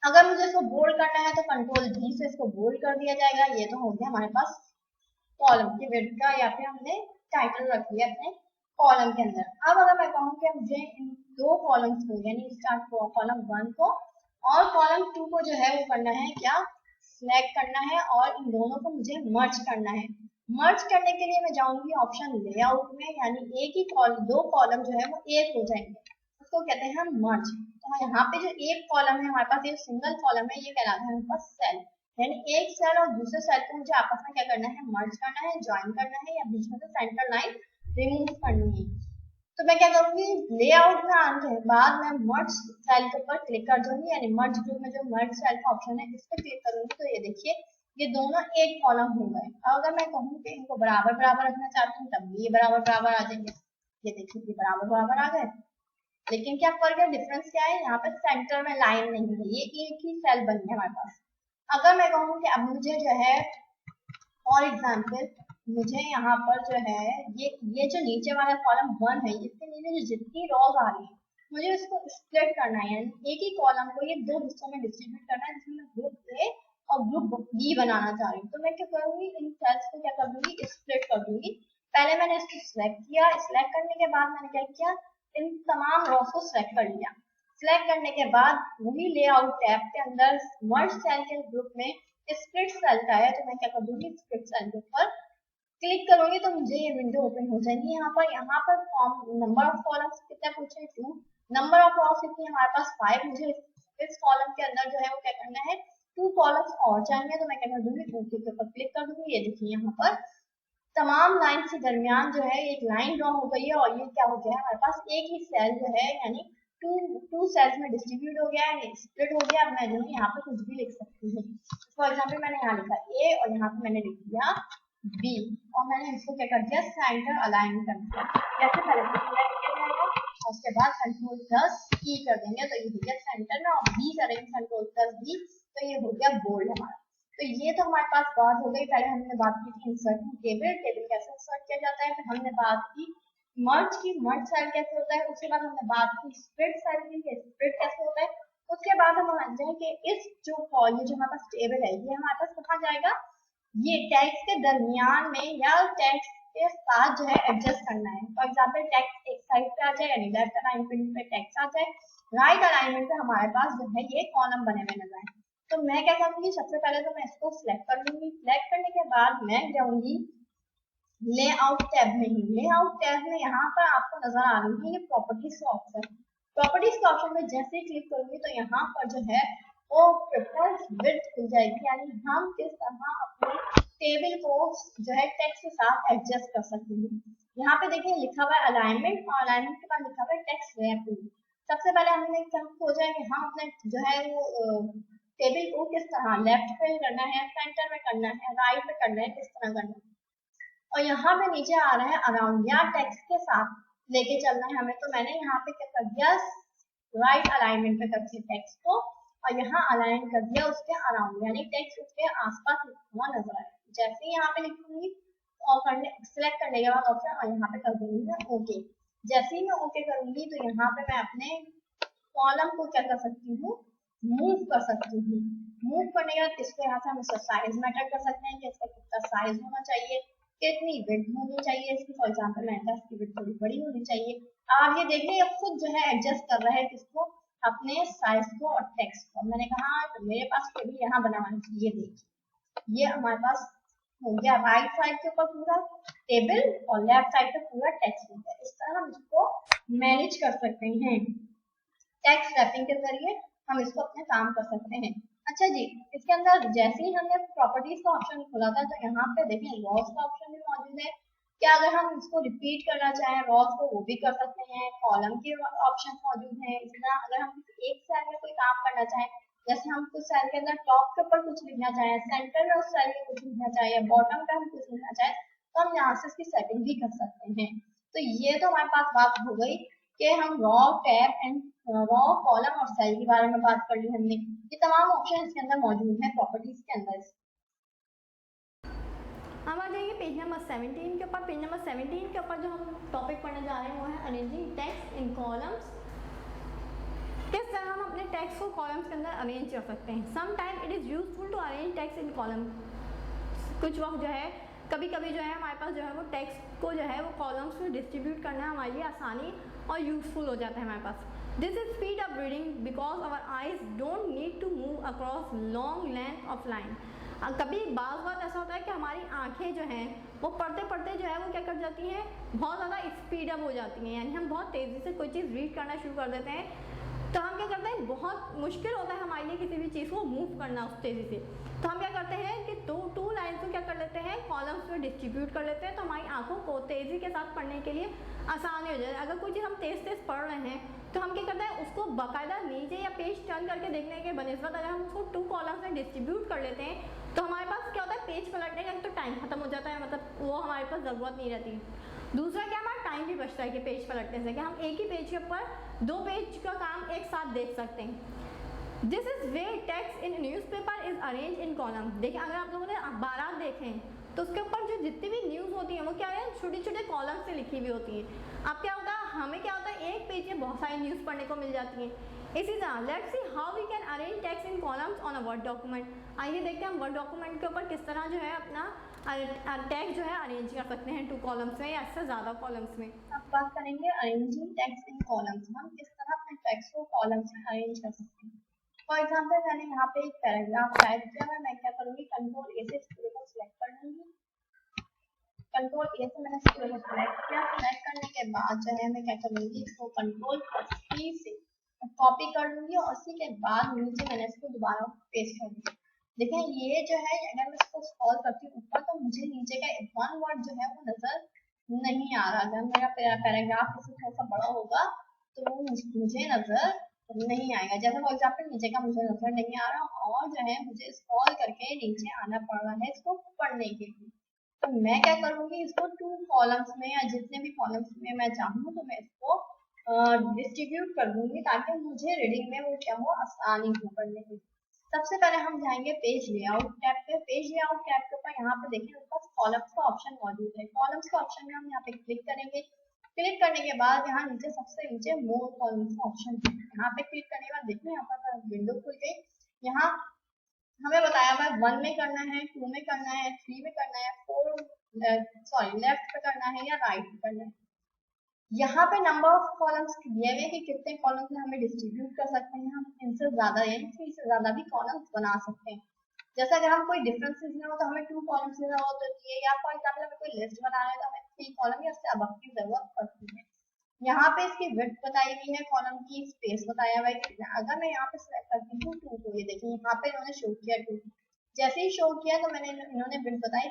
अगर मुझे इसको बोल्ड करना है तो Ctrl+V से इसको बोल्ड कर दिया जाएगा। ये तो हो गया हमारे पास कॉलम की विड्थ का, या फिर हमने टाइटल रख दिया अपने कॉलम के अंदर। अब अगर मैं कहूँ कि मुझे इन दो कॉलम्स को, यानी स्टार्ट कॉलम 1 को और कॉलम 2 को जो है वो करना है क्या, सिलेक्ट करना है और इन दोनों को मुझे मर्ज करना है। मर्ज करने के लिए मैं जाऊंगी ऑप्शन लेआउट में, यानी एक ही दो कॉलम जो है वो एक हो जाएंगे, उसको कहते हैं हम मर्ज। तो यहाँ पे जो एक कॉलम है हमारे पास, ये सिंगल कॉलम है, ये कहलाता है हमारे पास सेल। यानी एक सेल और दूसरे सेल को मुझे आपस में क्या करना है, मर्ज करना है, ज्वाइन करना है, या बीच में से सेंटर लाइन रिमूव करनी है। तो मैं क्या करूंगी, लेआउट में आने के बाद मैं मर्ज सेल के ऊपर क्लिक कर दूंगी, यानी मर्ज ग्रुप में जो मर्ज सेल का ऑप्शन है इस पर क्लिक करूंगी, तो ये देखिए ये दोनों एक कॉलम हो गए। अगर मैं कहूँ कि इनको बराबर बराबर रखना चाहती हूँ तब ये बराबर बराबर आ जाएंगे। ये देखिए ये बराबर बराबर आ गए, लेकिन क्या फर्क है, डिफरेंस क्या है, यहाँ पे सेंटर में लाइन नहीं है, ये एक ही सेल बन गया हमारे पास। अगर मैं कहूँ कि अब मुझे जो है फॉर एग्जाम्पल मुझे यहाँ पर जो है ये जो नीचे वाला कॉलम 1 है, इसके नीचे जो जितनी रॉज आ रही है मुझे इसको स्प्लिट करना है, यानी एक ही कॉलम को ये दो हिस्सों में डिस्ट्रीब्यूट करना है, जिसमें ग्रुप ए और ग्रुप बी बनाना चाह रही हूँ। तो मैं क्या करूंगी, इन सेल्स को क्या कर दूंगी, स्प्लिट कर दूंगी। पहले मैंने इसको सिलेक्ट किया, सिलेक्ट करने के बाद मैंने क्या किया, इन तमाम रॉस को सिलेक्ट कर लिया। सिलेक्ट करने के बाद वही लेआउट टैब के अंदर मर्ज सेल के ग्रुप में स्प्लिट सेल का है, तो मैं क्या कर दूंगी, स्प्लिट सेल के ऊपर क्लिक करूंगी तो मुझे ये विंडो ओपन हो जाएगी। यहाँ पर नंबर ऑफ कॉलम्स कितना पूछे, 2। नंबर ऑफ रॉस कितनी हमारे पास 5। मुझे इस कॉलम के अंदर जो है वो क्या करना है, 2 कॉलम्स और चाहिए, तो मैं क्या कर दूंगी, ओके के ऊपर क्लिक कर दूंगी। ये देखिए यहाँ पर तमाम लाइन के दरमियान जो है एक लाइन ड्रॉ हो गई है और ये क्या हो गया है हमारे पास एक ही सेल जो है, यानी टू सेल्स में डिस्ट्रीब्यूट हो गया है, स्प्लिट हो गया। अब मैं जो यहाँ पे कुछ भी लिख सकती हूँ। फॉर एग्जाम्पल मैंने यहाँ लिखा ए और यहाँ पे मैंने लिख दिया बी और मैंने इसको क्या कर दिया, सेंटर अलाइन कर दिया। जैसे पहले किया जाएगा और उसके बाद कंट्रोल प्लस ई कर देंगे तो ये हो गया सेंटर में, और बी करेंगे कंट्रोल प्लस बी तो ये हो गया बोल्ड हमारा। तो ये तो हमारे पास बात हो गई। पहले हमने बात की थी इंसर्टिंग टेबल, टेबल कैसे इंसर्ट किया जाता है। फिर हमने बात की मर्ज सेल कैसे होता है। उसके बाद हमने बात की स्प्लिट सेल की, स्प्लिट कैसे होता है। उसके बाद हम समझ जाए कि इस जो ये जो हमारे पास टेबल है ये हमारे पास कहाँ जाएगा, ये टैक्स के दरमियान में या टैक्स के साथ जो है एडजस्ट करना है। फॉर एग्जाम्पल टैक्स एक साइड पे आ जाए यानी लेफ्ट अलाइनमेंट पे टैक्स आ जाए, राइट अलाइनमेंट पे हमारे पास जो है ये कॉलम बने हुए नजर आए। तो मैं क्या करूंगी, सबसे पहले तो मैं इसको सिलेक्ट कर लूंगी। सिलेक्ट करने के बाद मैं जाऊंगी लेआउट टैब में ही। लेआउट टैब में यहाँ पर आपको नजर आ रही है ये प्रॉपर्टीज का ऑप्शन। प्रॉपर्टीज के ऑप्शन में जैसे ही क्लिक करूंगी तो यहाँ पर जो है वो प्रेफरेंस विड्थ खुल जाएगी, यानी हम किस तरह अपने टेबल को जो है टेक्स्ट के साथ एडजस्ट कर सकते हैं। यहाँ पे देखिए लिखा हुआ है अलाइनमेंट और अलाइनमेंट के बाद लिखा हुआ है टेक्स्ट रैपिंग। सबसे पहले हमने क्या खोजा है कि हम अपने जो है वो टेबल को किस तरह लेफ्ट पे करना है, सेंटर में करना है, राइट पे करना है, किस तरह करना है। और यहाँ पे नीचे आ रहा है अराउंड या टेक्स्ट के साथ लेके चलना है हमें। तो मैंने यहाँ पे क्या कर दिया, राइट अलाइनमेंट पे कर दिया टेक्स्ट को और यहाँ अलाइन कर दिया उसके अराउंड, यानी टेक्स्ट उसके आसपास लिखा हुआ नजर आए। जैसे ही यहाँ पे लिखूंगी और सिलेक्ट करने के बाद ऑप्शन और यहाँ पे कर दूंगी मैं ओके। जैसे ही मैं ओके करूंगी तो यहाँ पे मैं अपने कॉलम को क्या कर सकती हूँ, मूव कर सकती हूँ। मूव करने के बाद इसको यहाँ से हम इसका साइज मैटर कर सकते हैं कि इसका कितना साइज होना चाहिए, कितनी विड्थ होनी चाहिए इसकी। फॉर एग्जाम्पल मैंने कहा इसकी विड्थ थोड़ी बड़ी होनी चाहिए। आप ये देख लीजिए खुद जो है एडजस्ट कर रहा है किसको, अपने साइज को और टेक्स्ट को। मैंने कहा तो मेरे पास टेबल यहाँ बना हुआ है, ये देखिए ये हमारे पास हो गया राइट साइड के ऊपर पूरा टेबल और लेफ्ट साइड पे पूरा टेक्स्ट हो गया। इस तरह हम इसको मैनेज कर सकते हैं। टेक्स्ट रैपिंग के जरिए हम इसको अपने काम कर सकते हैं। अच्छा जी, इसके अंदर जैसे ही हमने प्रॉपर्टीज का ऑप्शन खोला था तो यहाँ पे देखें रॉस का ऑप्शन भी मौजूद है। क्या अगर हम इसको रिपीट करना चाहें रॉस को वो भी कर सकते हैं। कॉलम के ऑप्शन मौजूद हैं। इसी तरह अगर हम एक सेल में कोई काम करना चाहें, जैसे हम कुछ सेल के अंदर टॉप के ऊपर कुछ लिखना चाहें, सेंटर में उस सेल में कुछ लिखना चाहें या बॉटम पे हम कुछ लिखना चाहें तो हम यहाँ से इसकी सेटिंग भी कर सकते हैं। तो ये तो हमारे पास बात हो गई कि हम raw tab and raw column और सेल के बारे में बात कर ली हमने। ये तमाम ऑप्शन इसके अंदर मौजूद है प्रॉपर्टीज के अंदर। हम आ जाएंगे पेज नंबर 17 के ऊपर। पेज नंबर 17 के ऊपर जो हम टॉपिक पढ़ने जा रहे हैं वो है अरेंजिंग टेक्स्ट इन कॉलम्स। किस तरह हम अपने टेक्स्ट को कॉलम्स के अंदर अरेंज कर सकते हैं। Some time it is useful to arrange text in column. कुछ वक्त जो है कभी कभी जो है हमारे पास जो है वो टेक्स्ट को जो है वो कॉलम्स में डिस्ट्रीब्यूट करना हमारे लिए आसानी और यूजफुल हो जाता है हमारे पास। This is speed of reading because our eyes don't need to move across long length of line. कभी बार बार ऐसा होता है कि हमारी आंखें जो हैं वो पढ़ते पढ़ते जो है वो क्या कर जाती हैं, बहुत ज़्यादा स्पीड अप हो जाती हैं, यानी हम बहुत तेज़ी से कोई चीज़ रीड करना शुरू कर देते हैं। तो हम क्या करते हैं, बहुत मुश्किल होता है हमारे लिए किसी भी चीज़ को मूव करना उस तेज़ी से। तो हम क्या करते हैं कि टू लाइन्स को क्या कर लेते हैं, कॉलम्स में डिस्ट्रीब्यूट कर लेते हैं। तो हमारी आंखों को तेज़ी के साथ पढ़ने के लिए आसानी हो जाए। अगर कोई चीज़ हम तेज़ तेज़ पढ़ रहे हैं तो हम क्या करते हैं उसको बाकायदा नीचे या पेज टर्न करके देखने के बनिस्बत अगर हम उसको 2 कॉलम्स में डिस्ट्रीब्यूट कर लेते हैं तो हमारे पास क्या होता है, पेज पलटने का तो टाइम खत्म हो जाता है, मतलब वो हमारे पास ज़रूरत नहीं रहती। दूसरा क्या, हमारा टाइम भी बचता है कि पेज पलटने से, कि हम एक ही पेज के ऊपर 2 पेज का काम एक साथ देख सकते हैं। This is way text in newspaper is arrange in column. देखिए अगर आप लोगों ने अखबार देखें तो उसके ऊपर जो जितनी भी न्यूज़ होती है वो क्या है, छोटे छोटे कॉलम से लिखी हुई होती है। अब क्या होता है, हमें क्या होता है एक पेज में बहुत सारी न्यूज़ पढ़ने को मिल जाती है। इसी तरह let's see how we can arrange text in columns on a word document. आइए देखते हैं हम वर्ड डॉक्यूमेंट के ऊपर किस तरह जो है अपना टेक्स्ट जो है अरेंज कर सकते हैं 2 कॉलम्स में या इससे ज़्यादा कॉलम्स में। अब बात करेंगे अरेंजिंग टेक्स्ट इन कॉलम्स। हम किस तरह अपने टेक्स्ट को कॉलम्स में अरेंज कर सकते हैं। फॉर एग्जांपल मैंने यहाँ पे एक पैराग्राफ टाइप किया है, मैं क्या करूँगी कंट्रोल ए से इस पूरे को सिलेक्ट कर लूँगी। कंट्रोल ए से मैंने इस पूरे को सिलेक्ट किया। सिलेक्ट करने के बाद जो है मैं क्या करूँगी, इसको कंट्रोल सी से कॉपी कर लूँगी और उसी के बाद नीचे मैंने इसको दोबारा पेस्ट कर दिया। देखें ये जो है अगर मैं इसको स्क्रॉल करती हूँ ऊपर तो मुझे नीचे का 1 वर्ड जो है वो नजर नहीं आ रहा। जब मेरा पैराग्राफ इससे थोड़ा सा बड़ा होगा तो वो मुझे नजर नहीं आएगा। जैसे फॉर एग्जाम्पल नीचे का मुझे नजर नहीं आ रहा और जो है मुझे स्क्रॉल करके नीचे आना पड़ रहा है इसको पढ़ने के लिए, तो मैं क्या करूंगी, इसको 2 कॉलम्स में या जितने भी कॉलम्स में मैं चाहूँ तो मैं इसको डिस्ट्रीब्यूट कर दूंगी ताकि मुझे रीडिंग में वो क्या हो, आसानी हो पढ़ने की। सबसे पहले हम जाएंगे पेज लेआउट टैब पे। पेज लेआउट टैब के ऊपर यहाँ पे देखिए उनके पास कॉलम्स का ऑप्शन मौजूद है। कॉलम्स के ऑप्शन में हम यहाँ पे क्लिक करेंगे। क्लिक करने के बाद यहाँ नीचे सबसे नीचे मोर कॉलम्स का ऑप्शन है, यहाँ पे क्लिक करने के बाद देखिए यहाँ पर विंडो खुल गई। यहाँ हमें बताया हुआ है 1 में करना है, 2 में करना है, 3 में करना है, 4 लेफ्ट पे करना है या राइट पे करना है। यहाँ पे नंबर ऑफ कॉलम्स दिए हुए कि कितने कॉलम्स में हमें डिस्ट्रीब्यूट कर सकते हैं, हम इनसे ज्यादा यानी 3 से ज्यादा भी कॉलम्स बना सकते हैं। जैसे अगर हम कोई डिफरेंस लिखना हो तो हमें 2 कॉलम्स लेना हो तो ये, या फॉर एग्जाम्पल हमें कोई लिस्ट बनाना है तो हमें 3 कॉलम या उससे अब की जरूरत पड़ती है। यहाँ पे इसकी विड्थ बताई हुई है, कॉलम की स्पेस बताया हुआ है। अगर मैं यहाँ पे सिलेक्ट करती हूँ 2 तो ये देखिए यहाँ पे इन्होंने शो किया 2, जैसे ही शो किया तो मैंने इन्होंने विड्थ बताई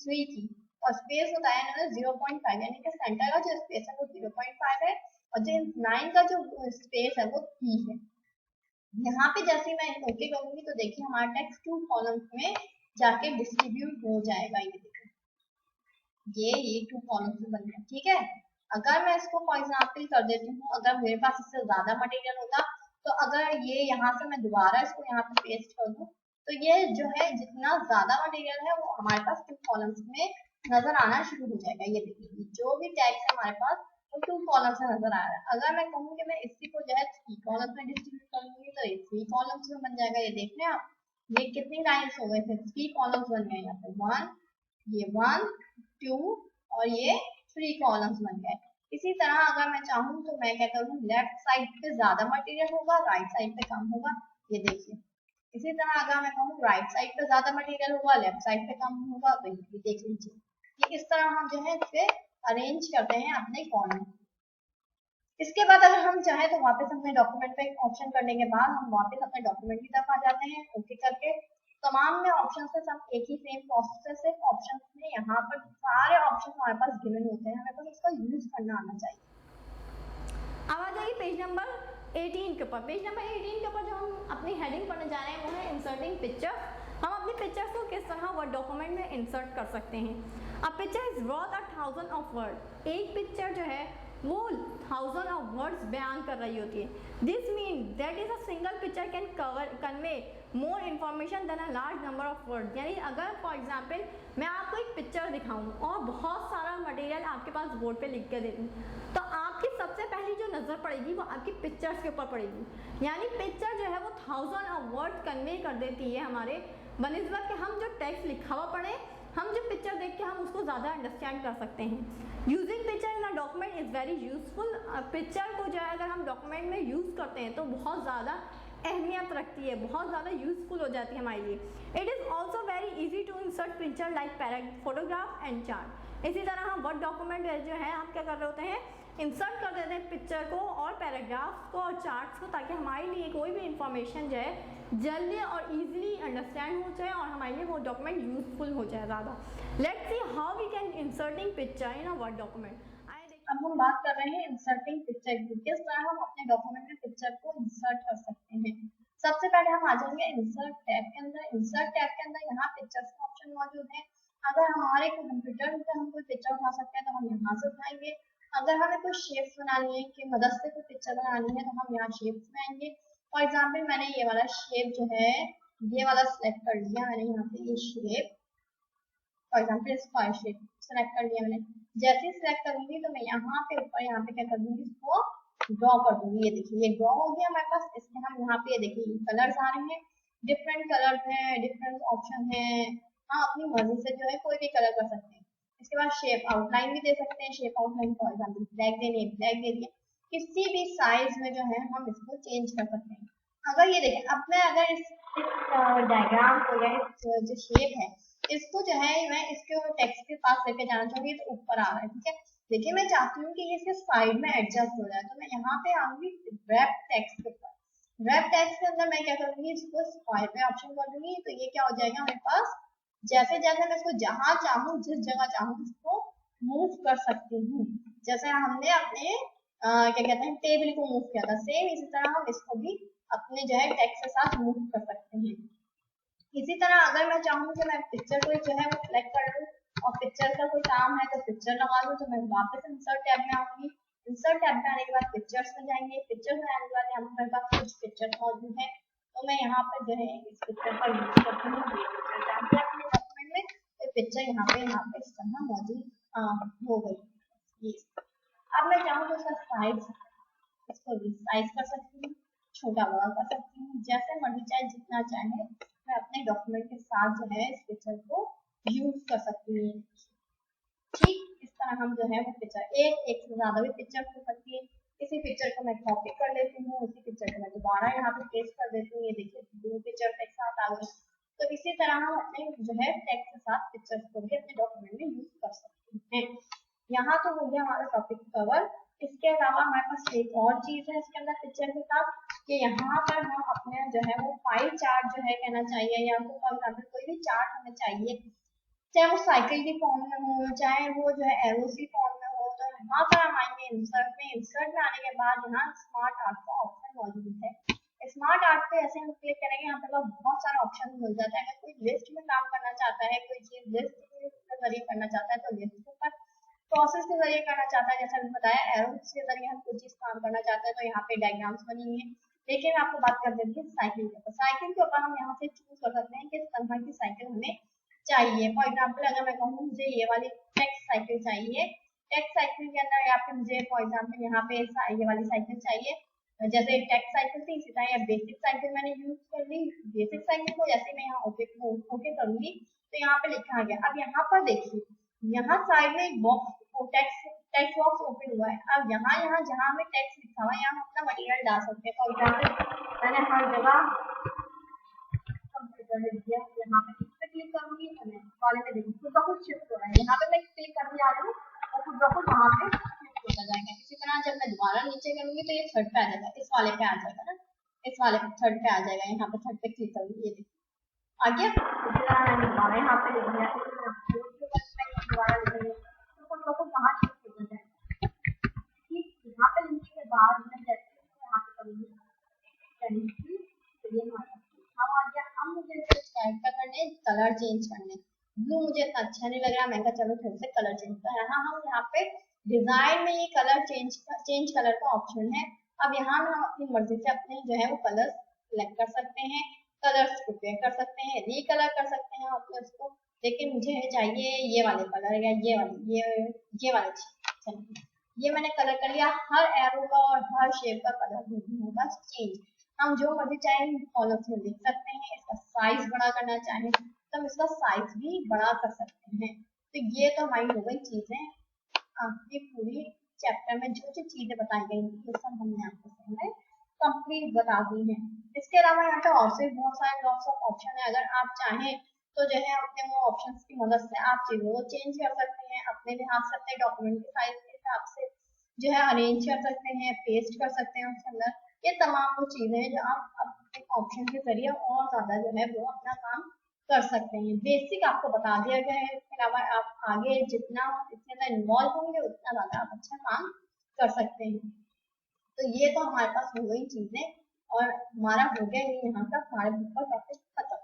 3 की और स्पेस बताया इन्होंने 0.5, यानी कि सेंटर का जो स्पेस है वो 0.5 है और जो 9 का जो स्पेस है वो 3 है। यहाँ पे जैसे मैं ओके करूंगी तो देखिए हमारा टेक्स्ट 2 कॉलम्स में जाके डिस्ट्रीब्यूट हो जाएगा। ये देखिए ये 2 कॉलम्स में बन गया, ठीक है। अगर मैं इसको फॉर एग्जाम्पल कर देती हूँ, अगर मेरे पास इससे ज्यादा मटेरियल होता तो अगर ये यहाँ से मैं दोबारा इसको यहाँ पे पेस्ट कर दूँ तो ये जो है जितना ज्यादा मटेरियल है वो हमारे पास 2 कॉलम्स में नजर आना शुरू हो जाएगा। ये देखिए जो भी टैग्स है हमारे पास वो 2 कॉलम्स में नजर आ रहा है। अगर मैं कहूँ कि मैं इसी को जो है 3 कॉलम्स में डिस्ट्रीब्यूट करूंगी तो ये 3 कॉलम्स में बन जाएगा। ये देख रहे हैं आप, ये कितनी लाइन्स हो गए थे, 3 कॉलम्स बन गए। यहाँ पे 1, ये 1, 2 और ये 3 कॉलम्स बन गए। इसी तरह अगर मैं चाहूँ तो मैं क्या करूँ, लेफ्ट साइड पे ज्यादा मटेरियल होगा, राइट साइड पे कम होगा। ये देखिए इसी तरह अगर मैं कहूँ राइट साइड पे ज्यादा मटेरियल होगा, लेफ्ट साइड पे कम होगा, तो ये देख लीजिए। ये इस तरह हम जो है इसे अरेंज करते हैं अपने कॉलम। इसके बाद अगर हम चाहें तो वापस अपने डॉक्यूमेंट पे ऑप्शन करने के बाद हम वापस अपने डॉक्यूमेंट की तरफ आ जाते हैं ओके करके। तमाम में ऑप्शन से सब एक ही सेम प्रोसेस है। ऑप्शन में यहाँ पर सारे ऑप्शन हमारे पास गिवन होते हैं, हमें बस उसका यूज करना आना चाहिए। अब आ जाइए पेज नंबर 18 के ऊपर। पेज नंबर 18 के ऊपर जो हम अपनी हेडिंग पढ़ने जा रहे हैं वो है इंसर्टिंग पिक्चर। हम अपनी पिक्चर्स को किस तरह वर्ड डॉक्यूमेंट में इंसर्ट कर सकते हैं। A picture is worth 1000 of word. एक पिक्चर जो है वो 1000 ऑफ वर्ड्स बयान कर रही होती है। This mean that is a single picture can convey more information than a large number of word. यानी अगर फॉर एग्जाम्पल मैं आपको एक पिक्चर दिखाऊं और बहुत सारा मटेरियल आपके पास बोर्ड पे लिख के दे दूं तो आपकी सबसे पहली जो नज़र पड़ेगी वो आपकी पिक्चर्स के ऊपर पड़ेगी। यानी पिक्चर जो है वो 1000 ऑफ वर्ड कन्वे कर देती है हमारे बनिस्बत के हम जो टेक्स्ट लिखा हुआ पढ़े, हम जो पिक्चर देख के हम उसको ज़्यादा अंडरस्टैंड कर सकते हैं। Using picture in a document is very useful. Picture को जो है अगर हम डॉक्यूमेंट में यूज़ करते हैं तो बहुत ज़्यादा अहमियत रखती है, बहुत ज़्यादा यूजफुल हो जाती है हमारे लिए। It is also very easy to insert picture like photograph and chart. इसी तरह हम वर्ड डॉक्यूमेंट जो है हम क्या कर रहे होते हैं, इंसर्ट कर देते हैं पिक्चर को और पैराग्राफ्स को और चार्ट्स को, ताकि हमारे लिए कोई भी इंफॉर्मेशन जो है जल्दी और इजीली अंडरस्टैंड हो जाए और हमारे लिए वो डॉक्यूमेंट यूजफुल हो जाए ज़्यादा। Let's see how we can inserting picture in a word document. अब हम बात कर रहे हैं इंसर्टिंग पिक्चर की, किस तरह हम अपने डॉक्यूमेंट में पिक्चर को इंसर्ट कर सकते हैं। सबसे पहले हम आ जाएंगे इंसर्ट टैब के अंदर। इंसर्ट टैब के अंदर यहाँ पिक्चर्स का ऑप्शन मौजूद है। अगर हमारे कंप्यूटर पे हम कोई पिक्चर उठा सकते हैं तो हम यहाँ से उठाएंगे। अगर हमें कोई शेप्स बनानी है कि मदद से कोई पिक्चर बनानी है तो हम यहाँ शेप्स में आएंगे। फॉर एग्जाम्पल मैंने ये वाला शेप जो है ये वाला सिलेक्ट कर लिया मैंने, यहाँ पे ये shape for example square shape select कर लिया मैंने। जैसे सिलेक्ट करूंगी तो मैं यहाँ पे ऊपर यहाँ पे क्या कर दूंगी, इसको ड्रॉ कर दूंगी। ये देखिए ये ड्रॉ हो गया हमारे पास। इसमें हम यहाँ पे ये देखिए कलर्स आ रहे हैं, डिफरेंट कलर्स हैं, डिफरेंट ऑप्शन है। हम अपनी मर्जी से जो है कोई भी कलर कर सकते हैं। इसके बाद शेप आउटलाइन भी दे सकते हैं। Shape outline for example black देनी है ब्लैक दे दिया। किसी भी साइज में जो है हम इसको चेंज कर सकते हैं। अगर ये देखें अब मैं अगर इस डायग्राम को या इस जो शेप है इसको जो है मैं इसके टेक्स्ट के पास लेके जाना चाहूंगी तो ऊपर आ रहा है, ठीक है। देखिए मैं चाहती हूँ कि ये इसके साइड में एडजस्ट हो जाए तो मैं यहाँ पे आऊंगी रैप टेक्स्ट के ऊपर। रैप टेक्स्ट के अंदर मैं क्या करूंगी, इसको स्क्वायर पे ऑप्शन कर दूंगी तो ये क्या हो जाएगा हमारे पास। जैसे जैसे मैं इसको जहां चाहूँ जिस जगह चाहूँ इसको मूव कर सकती हूँ। जैसे हमने अपने क्या कहते हैं टेबल को मूव किया था, सेम इसी तरह हम इसको भी अपने जो है टेक्स्ट के साथ मूव कर सकते हैं। इसी तरह अगर मैं चाहूँ कि मैं पिक्चर को जो है वो सिलेक्ट कर लूँ और पिक्चर का कोई काम है तो पिक्चर लगा लूँ, तो मैं वापस इंसर्ट टैब में आऊंगी। इंसर्ट टैब में आने के बाद पिक्चर्स में जाएंगे, पिक्चर्स में आने के बाद यहाँ मेरे पास कुछ पिक्चर मौजूद है, तो मैं यहाँ पर जो है इस पिक्चर का यूज करती हूँ। ये पिक्चर जानते हैं अपने डॉक्यूमेंट में, तो पिक्चर यहाँ पे इस तरह मौजूद हो गई। ये अब मैं चाहूँ तो इसका साइज, इसको रिसाइज कर सकती हूँ, छोटा बड़ा कर सकती हूँ, जैसे मर्जी चाहे जितना चाहे मैं अपने डॉक्यूमेंट के साथ जो है इस पिक्चर को यूज कर सकती हूँ। ठीक इस तरह हम जो है वो पिक्चर एक से ज्यादा भी पिक्चर हो सकती है। इसी पिक्चर को मैं कॉपी कर लेती हूँ, इसी पिक्चर को मैं दोबारा यहाँ पे पेस्ट कर देती हूँ। ये देखिए दो पिक्चर एक साथ आ गए। तो इसी तरह हम अपने जो है टेक्स्ट के साथ पिक्चर को भी अपने डॉक्यूमेंट में यूज कर सकते हैं। यहाँ तो हो गया हमारा टॉपिक कवर। इसके अलावा हमारे पास एक और चीज है इसके अंदर पिक्चर के साथ, कि यहाँ पर हम अपने जो है वो पाई चार्ट जो है कहना चाहिए, या तो फॉर एग्जाम्पल कोई भी चार्ट हमें चाहिए, चाहे वो साइकिल की फॉर्म में हो, चाहे वो जो है एरोस की फॉर्म में हो, तो यहाँ पर हम आएंगे इंसर्ट में आने के बाद यहाँ स्मार्ट आर्ट का ऑप्शन मौजूद है। स्मार्ट आर्ट पे ऐसे हम क्लिक करेंगे, यहाँ पे बहुत सारा ऑप्शन मिल जाता है। अगर कोई लिस्ट में काम करना चाहता है, कोई चीज लिस्ट के जरिए करना चाहता है तो लिस्ट के ऊपर, प्रोसेस के जरिए करना चाहता है जैसा मैंने बताया, एरोस के जरिए हम कुछ चीज काम करना चाहते हैं तो यहाँ पे डायग्राम्स बनी हुई है। लेकिन आपको बात कर देती है साइकिल के ऊपर। साइकिल के ऊपर हम यहाँ से चूज कर सकते हैं किस तरह की साइकिल हमें चाहिए। फॉर एग्जाम्पल अगर मैं कहूँ मुझे ये वाली टेक्स्ट साइकिल चाहिए, टेक्स्ट साइकिल के अंदर या फिर मुझे फॉर एग्जाम्पल यहाँ पे ये वाली साइकिल चाहिए, जैसे टेक्स्ट साइकिल थी इसी तरह या बेसिक साइकिल मैंने यूज कर ली। बेसिक साइकिल को जैसे मैं यहाँ ओके करूंगी तो यहाँ पे लिखा गया। अब यहाँ पर देखिए यहाँ साइड में एक बॉक्स टेक्स्ट बॉक्स ओपन हुआ है। अब यहाँ जहाँ हमें टेक्स्ट लिखा हुआ है यहाँ अपना मटेरियल डाल सकते हैं। फॉर एग्जाम्पल मैंने हर जगह कंप्यूटर लिख दिया, यहाँ पे इस पे क्लिक करूंगी मैं वाले में देखूँ खुद ब खुद शिफ्ट हो रहा है। यहाँ पे मैं क्लिक करने जा रही हूँ और खुद ब खुद वहाँ पे शिफ्ट होता जाएगा। इसी तरह जब मैं दोबारा नीचे करूंगी तो ये थर्ड पे आ जाएगा, इस वाले पे आ जाएगा ना, इस वाले पे थर्ड पे आ जाएगा। यहाँ पे थर्ड पे क्लिक करूंगी, ये देखिए आ गया। इसी तरह मैंने दोबारा यहाँ पे लिख दिया, दोबारा लिखेंगे तो खुद ब खुद वहाँ शिफ्ट हो जाएगा। ठीक यहाँ पे लिखने के बाद मैं जैसे यहाँ पे करूंगी हम आ गया। अब मुझे क्या करने, कलर चेंज करने। ब्लू मुझे इतना अच्छा नहीं लग रहा, मैं कहा चलो थोड़ा सा कलर चेंज कर। हम यहाँ पे डिजाइन में ये कलर चेंज कलर का ऑप्शन है। अब यहाँ हम अपनी मर्जी से अपने जो है वो कलर सिलेक्ट कर सकते हैं, कलर्स प्रिपेयर कर सकते हैं, रीकलर कर सकते हैं अपने उसको। लेकिन मुझे चाहिए ये वाले कलर या ये वाले चलिए ये मैंने कलर कर लिया। हर एरो का और हर शेप का कलर होगा चेंज। हम जो मर्जी चाहे कॉलम्स में लिख सकते हैं। इसका साइज बड़ा करना चाहें तो हम इसका साइज भी बड़ा कर सकते हैं। तो ये तो हमारी हो गई चीजें, आपकी पूरी चैप्टर में जो जो चीजें बताई गई वो सब हमने आपको सामने कंप्लीट बता दी है। इसके अलावा यहाँ पे और से बहुत सारे लॉट्स ऑफ ऑप्शन है। अगर आप चाहें तो जो है अपने वो ऑप्शंस की मदद से आप चीजों को चेंज कर सकते हैं, अपने लिहाज से अपने डॉक्यूमेंट के साइज के हिसाब से जो है अरेंज कर सकते हैं, पेस्ट कर सकते हैं उसके अंदर। ये तमाम वो चीजें हैं जो आप अपने ऑप्शन के जरिए और ज्यादा जो है वो अपना काम कर सकते हैं। बेसिक आपको बता दिया गया है, इसके अलावा आप आगे जितना इसके इन्वॉल्व होंगे उतना ज्यादा आप अच्छा काम कर सकते हैं। तो ये तो हमारे पास हो गई चीजें और हमारा हो गया यहाँ का हमारे बुक का टॉपिक खत्म।